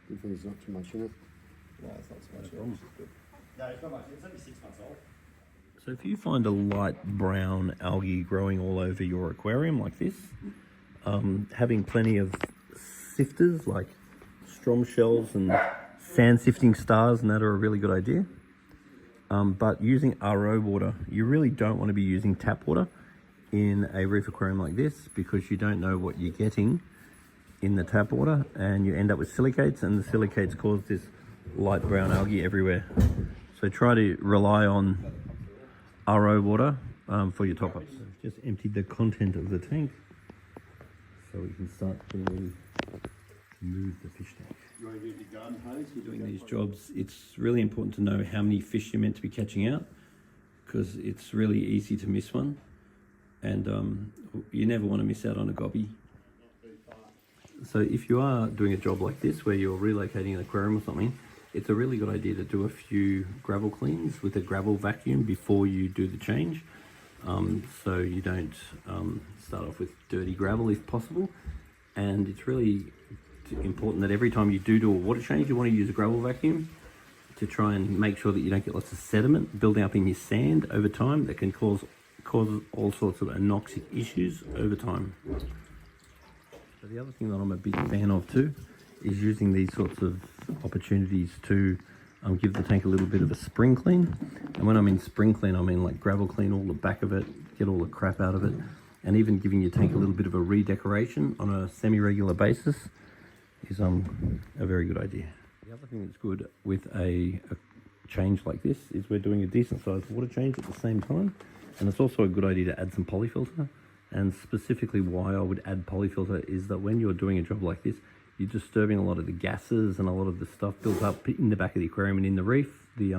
Good thing there's not too much in it. No, it's not so much. Good. No, it's not much. It's only 6 months old. So if you find a light brown algae growing all over your aquarium like this, having plenty of sifters like strom shells and sand sifting stars and that are a really good idea. But using RO water, you really don't want to be using tap water in a reef aquarium like this because you don't know what you're getting in the tap water and you end up with silicates, and the silicates cause this light brown algae everywhere. So try to rely on RO water for your top-ups. Just emptied the content of the tank so we can start getting ready to move the fish tank. You want to get your garden hose? Doing these jobs, it's really important to know how many fish you're meant to be catching out because it's really easy to miss one, and you never want to miss out on a gobby. So if you are doing a job like this where you're relocating an aquarium or something, it's a really good idea to do a few gravel cleans with a gravel vacuum before you do the change, so you don't start off with dirty gravel if possible. And it's really important that every time you do a water change, you want to use a gravel vacuum to try and make sure that you don't get lots of sediment building up in your sand over time that can cause all sorts of anoxic issues over time. So the other thing that I'm a big fan of too is using these sorts of opportunities to give the tank a little bit of a spring clean. And when I mean spring clean, I mean like gravel clean all the back of it, get all the crap out of it, and even giving your tank a little bit of a redecoration on a semi-regular basis is a very good idea. The other thing that's good with a change like this is we're doing a decent sized water change at the same time, and it's also a good idea to add some polyfilter. And specifically why I would add polyfilter is that when you're doing a job like this, you're disturbing a lot of the gases and a lot of the stuff built up in the back of the aquarium and in the reef, the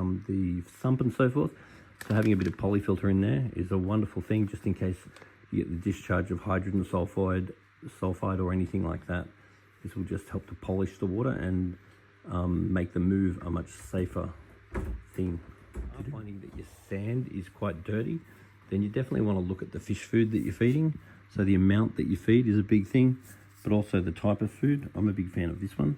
sump and so forth. So having a bit of polyfilter in there is a wonderful thing, just in case you get the discharge of hydrogen sulfide or anything like that. This will just help to polish the water and make the move a much safer thing. If you're finding that your sand is quite dirty, then you definitely want to look at the fish food that you're feeding. So the amount that you feed is a big thing, but also the type of food. I'm a big fan of this one.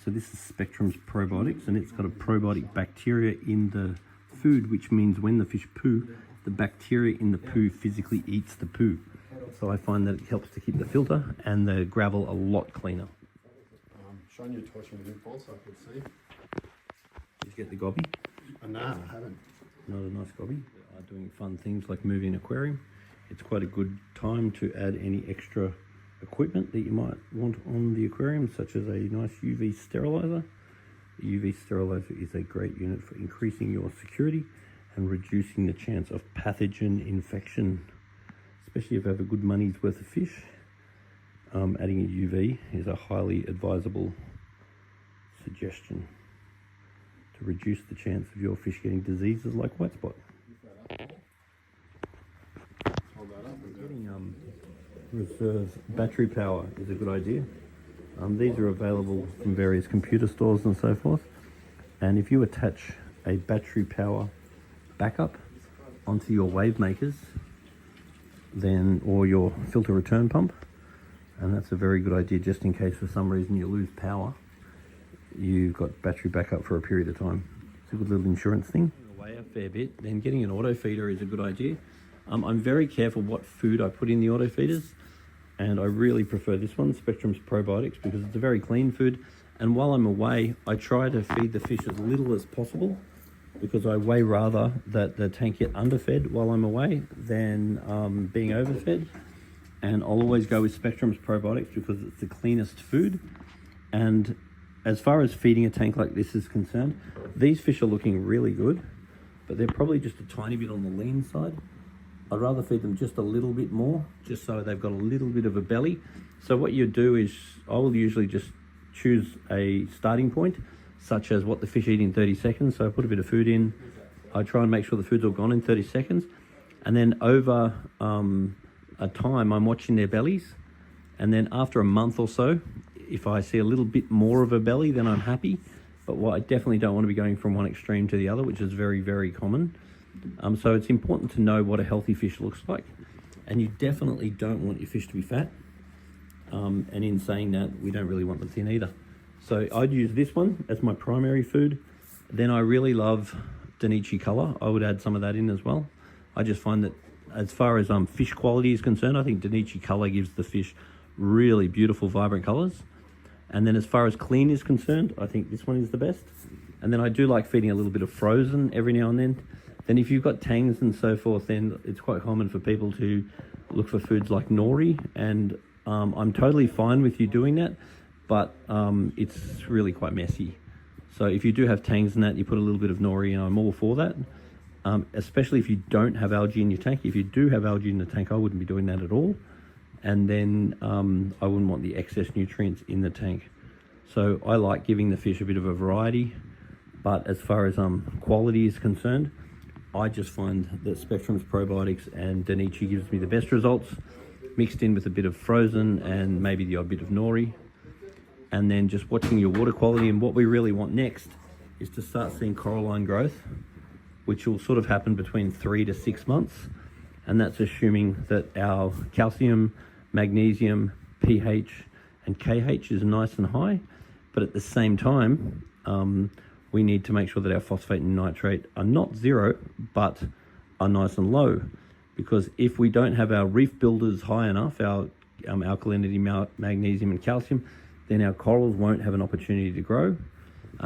So this is Spectrum's probiotics, and it's got a probiotic bacteria in the food, which means when the fish poo, the bacteria in the poo physically eats the poo. So I find that it helps to keep the filter and the gravel a lot cleaner. Shine your torch in the big bowl so I can see. Did you get the gobby? No, I haven't. Not a nice gobby. They are doing fun things like moving an aquarium. It's quite a good time to add any extra equipment that you might want on the aquarium, such as a nice UV sterilizer. The UV sterilizer is a great unit for increasing your security and reducing the chance of pathogen infection, especially if you have a good money's worth of fish. Adding a UV is a highly advisable suggestion to reduce the chance of your fish getting diseases like white spot. Hold that up. Getting reserve battery power is a good idea. These are available from various computer stores and so forth. And if you attach a battery power backup onto your wave makers, then or your filter return pump, and that's a very good idea just in case for some reason you lose power, you've got battery backup for a period of time. It's a good little insurance thing. Away a fair bit, then getting an auto feeder is a good idea. I'm very careful what food I put in the auto feeders, and I really prefer this one, Spectrum's Probiotics, because it's a very clean food. And while I'm away, I try to feed the fish as little as possible, because I way rather that the tank get underfed while I'm away than being overfed. And I'll always go with Spectrum's Probiotics because it's the cleanest food. And as far as feeding a tank like this is concerned, these fish are looking really good, but they're probably just a tiny bit on the lean side. I'd rather feed them just a little bit more, just so they've got a little bit of a belly. So what you do is, I will usually just choose a starting point, such as what the fish eat in 30 seconds. So I put a bit of food in, I try and make sure the food's all gone in 30 seconds. And then over a time, I'm watching their bellies. And then after a month or so, if I see a little bit more of a belly, then I'm happy. But what I definitely don't want to be going from one extreme to the other, which is very, very common. So it's important to know what a healthy fish looks like. And you definitely don't want your fish to be fat. And in saying that, we don't really want them thin either. So I'd use this one as my primary food. Then I really love Danichi colour. I would add some of that in as well. I just find that as far as fish quality is concerned, I think Danichi colour gives the fish really beautiful, vibrant colours. And then as far as clean is concerned, I think this one is the best. And then I do like feeding a little bit of frozen every now and then. Then if you've got tangs and so forth, then it's quite common for people to look for foods like nori. And I'm totally fine with you doing that, but it's really quite messy. So if you do have tangs and that, you put a little bit of nori, and I'm all for that. Especially if you don't have algae in your tank. If you do have algae in the tank, I wouldn't be doing that at all. And then I wouldn't want the excess nutrients in the tank. So I like giving the fish a bit of a variety, but as far as quality is concerned, I just find that Spectrum's probiotics and Danichi gives me the best results, mixed in with a bit of frozen and maybe the odd bit of nori. And then just watching your water quality. And what we really want next is to start seeing coralline growth, which will sort of happen between 3 to 6 months. And that's assuming that our calcium, magnesium, pH, and KH is nice and high. But at the same time, we need to make sure that our phosphate and nitrate are not zero, but are nice and low. Because if we don't have our reef builders high enough, our alkalinity, magnesium, and calcium, then our corals won't have an opportunity to grow.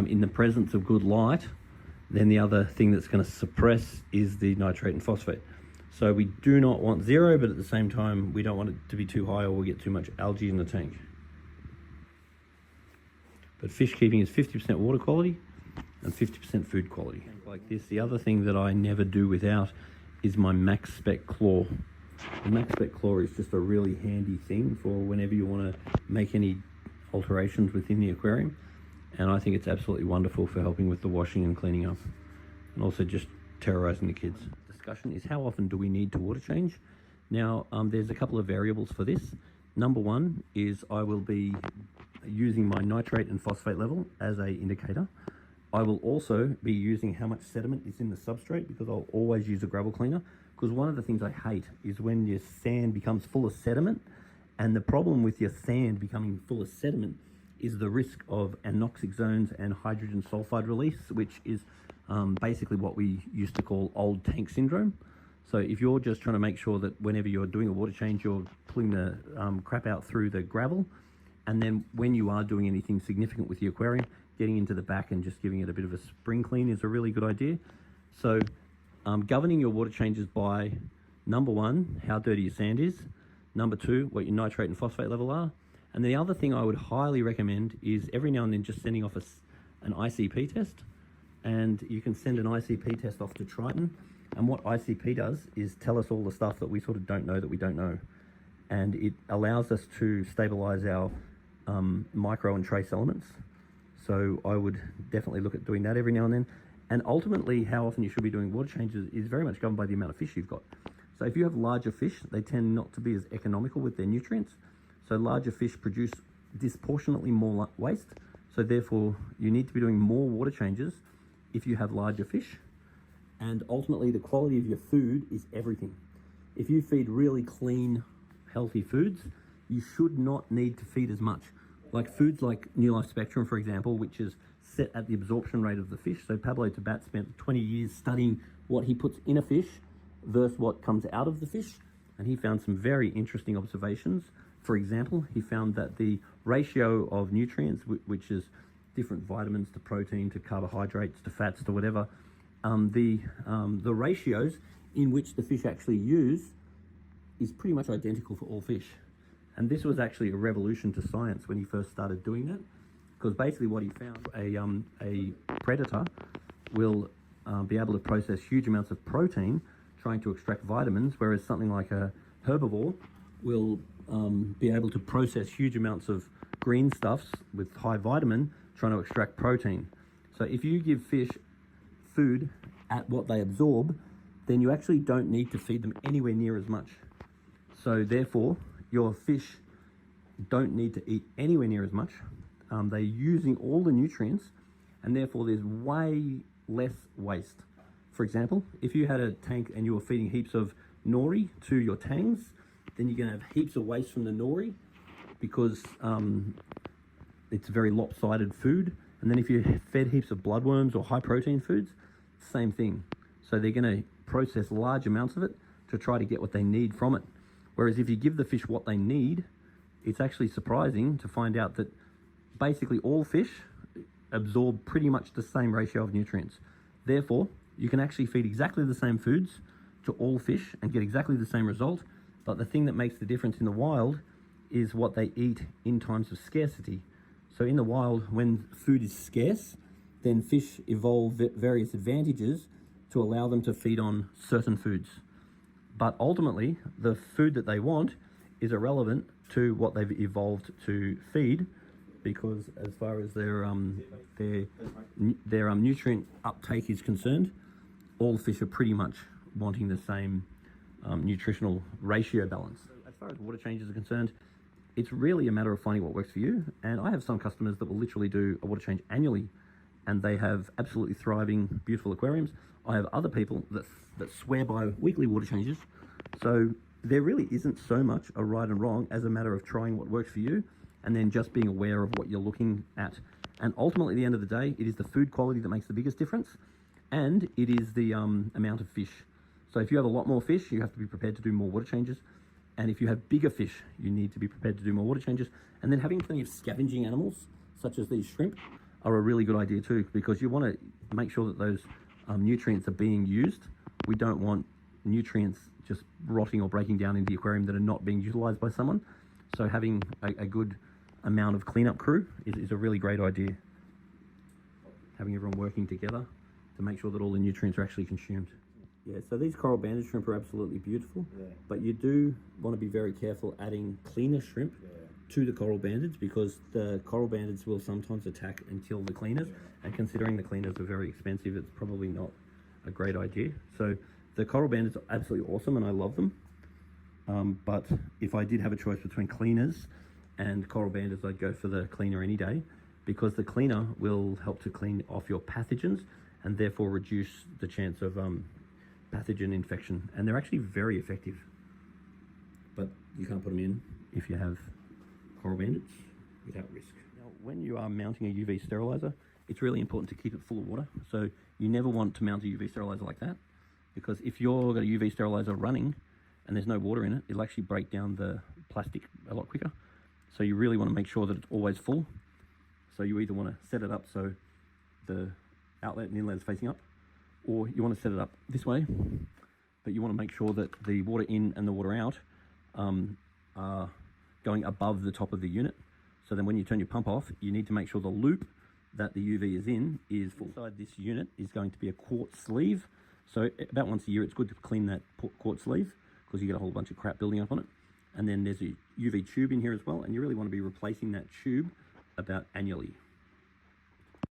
In the presence of good light, then the other thing that's going to suppress is the nitrate and phosphate. So we do not want zero, but at the same time, we don't want it to be too high or we'll get too much algae in the tank. But fish keeping is 50% water quality and 50% food quality. Like this, the other thing that I never do without is my Max Spec claw. The Max Spec claw is just a really handy thing for whenever you want to make any alterations within the aquarium. And I think it's absolutely wonderful for helping with the washing and cleaning up, and also just terrorizing the kids. Discussion is how often do we need to water change? Now, there's a couple of variables for this. Number one is I will be using my nitrate and phosphate level as an indicator. I will also be using how much sediment is in the substrate, because I'll always use a gravel cleaner. Because one of the things I hate is when your sand becomes full of sediment, and the problem with your sand becoming full of sediment is the risk of anoxic zones and hydrogen sulfide release, which is basically what we used to call old tank syndrome. So if you're just trying to make sure that whenever you're doing a water change, you're pulling the crap out through the gravel, and then when you are doing anything significant with the aquarium, getting into the back and just giving it a bit of a spring clean is a really good idea. So governing your water changes by, number one, how dirty your sand is, number two, what your nitrate and phosphate level are. And the other thing I would highly recommend is every now and then just sending off an ICP test. And you can send an ICP test off to Triton. And what ICP does is tell us all the stuff that we sort of don't know that we don't know. And it allows us to stabilize our micro and trace elements. So I would definitely look at doing that every now and then. And ultimately, how often you should be doing water changes is very much governed by the amount of fish you've got. So if you have larger fish, they tend not to be as economical with their nutrients. So larger fish produce disproportionately more waste. So therefore, you need to be doing more water changes if you have larger fish. And ultimately, the quality of your food is everything. If you feed really clean, healthy foods, you should not need to feed as much. Like foods like New Life Spectrum, for example, which is set at the absorption rate of the fish. So Pablo Talbot spent 20 years studying what he puts in a fish versus what comes out of the fish. And he found some very interesting observations. For example, he found that the ratio of nutrients, which is different vitamins to protein to carbohydrates to fats to whatever, the ratios in which the fish actually use is pretty much identical for all fish. And this was actually a revolution to science when he first started doing that, because basically what he found, a predator will be able to process huge amounts of protein trying to extract vitamins, whereas something like a herbivore will be able to process huge amounts of green stuffs with high vitamin trying to extract protein. So if you give fish food at what they absorb, then you actually don't need to feed them anywhere near as much. So therefore, your fish don't need to eat anywhere near as much. They're using all the nutrients, and therefore there's way less waste. For example, if you had a tank and you were feeding heaps of nori to your tangs, then you're going to have heaps of waste from the nori, because it's very lopsided food. And then if you fed heaps of bloodworms or high protein foods, same thing. So they're going to process large amounts of it to try to get what they need from it. Whereas if you give the fish what they need, it's actually surprising to find out that basically all fish absorb pretty much the same ratio of nutrients. Therefore, you can actually feed exactly the same foods to all fish and get exactly the same result. But the thing that makes the difference in the wild is what they eat in times of scarcity. So in the wild, when food is scarce, then fish evolve various advantages to allow them to feed on certain foods. But ultimately, the food that they want is irrelevant to what they've evolved to feed, because as far as their nutrient uptake is concerned, all fish are pretty much wanting the same nutritional ratio balance. As far as water changes are concerned, it's really a matter of finding what works for you. And I have some customers that will literally do a water change annually, and they have absolutely thriving, beautiful aquariums. I have other people that swear by weekly water changes. So there really isn't so much a right and wrong as a matter of trying what works for you and then just being aware of what you're looking at. And ultimately, at the end of the day, it is the food quality that makes the biggest difference, and it is the amount of fish. So if you have a lot more fish, you have to be prepared to do more water changes. And if you have bigger fish, you need to be prepared to do more water changes. And then having plenty of scavenging animals, such as these shrimp, are a really good idea too, because you want to make sure that those nutrients are being used. We don't want nutrients just rotting or breaking down in the aquarium that are not being utilized by someone. So having a good amount of cleanup crew is a really great idea. Having everyone working together to make sure that all the nutrients are actually consumed. Yeah, so these coral banded shrimp are absolutely beautiful, but you do want to be very careful adding cleaner shrimp to the coral bandeds, because the coral bandeds will sometimes attack and kill the cleaners, and considering the cleaners are very expensive, it's probably not a great idea. So the coral bandeds are absolutely awesome and I love them, but if I did have a choice between cleaners and coral bandeds, I'd go for the cleaner any day, because the cleaner will help to clean off your pathogens and therefore reduce the chance of pathogen infection, and they're actually very effective. But you can't put them in if you have coral bandeds without risk. Now, when you are mounting a UV sterilizer, it's really important to keep it full of water. So you never want to mount a UV sterilizer like that, because if you've got a UV sterilizer running and there's no water in it, it'll actually break down the plastic a lot quicker. So you really want to make sure that it's always full. So you either want to set it up so the outlet and inlet is facing up, or you want to set it up this way, but you want to make sure that the water in and the water out are going above the top of the unit. So then when you turn your pump off, you need to make sure the loop that the UV is in is full. Inside this unit is going to be a quartz sleeve. So about once a year, it's good to clean that quartz sleeve, because you get a whole bunch of crap building up on it. And then there's a UV tube in here as well, and you really want to be replacing that tube about annually.